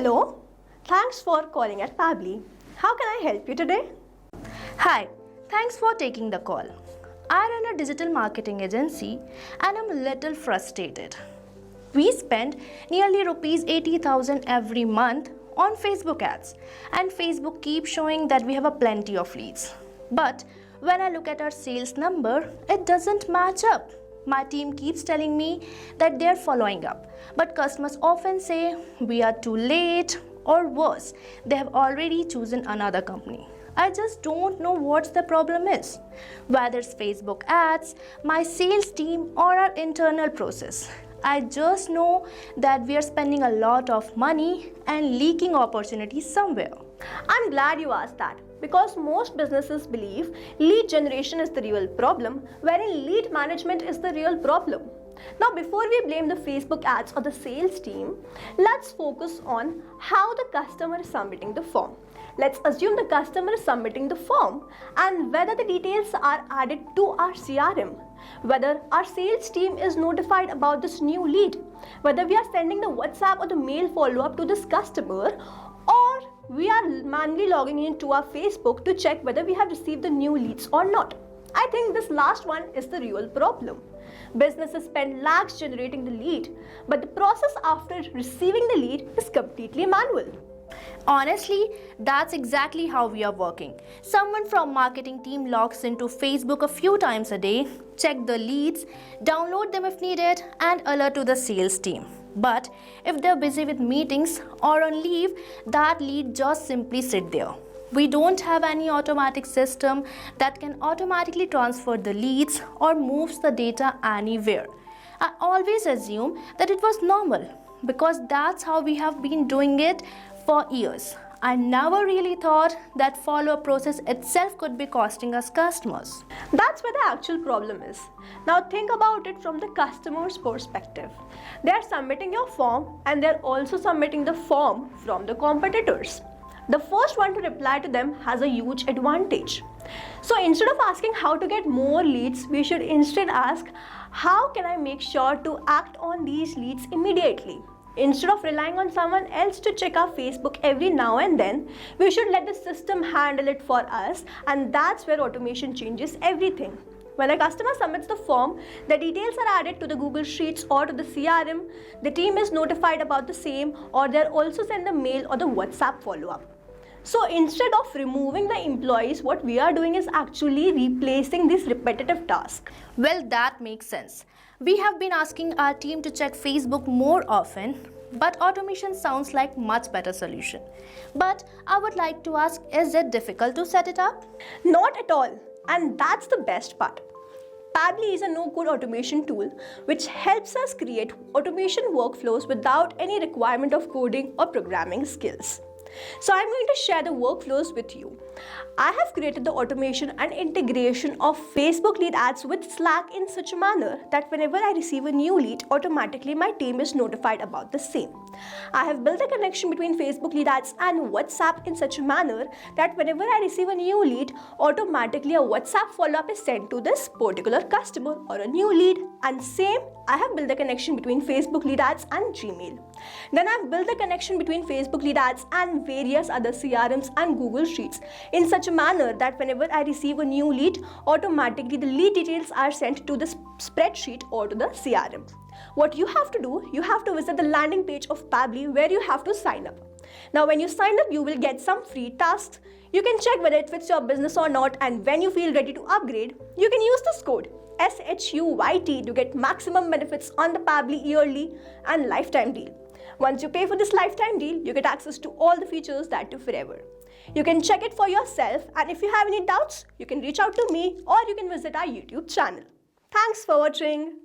Hello, thanks for calling at Pabbly. How can I help you today? Hi, thanks for taking the call. I run a digital marketing agency and I'm a little frustrated. We spend nearly rupees 80,000 every month on Facebook ads, and Facebook keeps showing that we have a plenty of leads. But when I look at our sales number, it doesn't match up. My team keeps telling me that they're following up, but customers often say we are too late, or worse, they have already chosen another company. I just don't know what the problem is. Whether it's Facebook ads, my sales team, or our internal process. I just know that we are spending a lot of money and leaking opportunities somewhere. I'm glad you asked that because most businesses believe lead generation is the real problem, wherein lead management is the real problem. Now, before we blame the Facebook ads or the sales team, let's focus on how the customer is submitting the form. Let's assume the customer is submitting the form and whether the details are added to our CRM, whether our sales team is notified about this new lead, whether we are sending the WhatsApp or the mail follow-up to this customer, or we are manually logging into our Facebook to check whether we have received the new leads or not. I think this last one is the real problem. Businesses spend lakhs generating the lead, but the process after receiving the lead is completely manual. Honestly, that's exactly how we are working. Someone from marketing team logs into Facebook a few times a day, check the leads, download them if needed, and alert to the sales team. But if they're busy with meetings or on leave, that lead just simply sit there. We don't have any automatic system that can automatically transfer the leads or moves the data anywhere. I always assume that it was normal because that's how we have been doing it for years. I never really thought that follow-up process itself could be costing us customers. That's where the actual problem is. Now think about it from the customer's perspective. They are submitting your form and they're also submitting the form from the competitors. The first one to reply to them has a huge advantage. So instead of asking how to get more leads, we should instead ask, how can I make sure to act on these leads immediately? Instead of relying on someone else to check our Facebook every now and then, we should let the system handle it for us, and that's where automation changes everything. When a customer submits the form, the details are added to the Google Sheets or to the CRM, the team is notified about the same, or they're also sent the mail or the WhatsApp follow-up. So instead of removing the employees, what we are doing is actually replacing this repetitive task. Well, that makes sense. We have been asking our team to check Facebook more often, but automation sounds like much better solution. But I would like to ask, is it difficult to set it up? Not at all, and that's the best part. Pabbly is a no-code automation tool which helps us create automation workflows without any requirement of coding or programming skills. So I'm going to share the workflows with you. I have created the automation and integration of Facebook lead ads with Slack in such a manner that whenever I receive a new lead, automatically my team is notified about the same. I have built a connection between Facebook lead ads and WhatsApp in such a manner that whenever I receive a new lead, automatically a WhatsApp follow-up is sent to this particular customer or a new lead. And same, I have built a connection between Facebook lead ads and Gmail. Then I've built a connection between Facebook lead ads and various other CRMs and Google Sheets in such a manner that whenever I receive a new lead, automatically the lead details are sent to the spreadsheet or to the CRM. What you have to do, you have to visit the landing page of Pabbly where you have to sign up. Now when you sign up, you will get some free tasks. You can check whether it fits your business or not, and when you feel ready to upgrade, you can use this code SHUYT to get maximum benefits on the Pabbly yearly and lifetime deal. Once you pay for this lifetime deal, you get access to all the features that do forever. You can check it for yourself, and if you have any doubts, you can reach out to me or you can visit our YouTube channel. Thanks for watching.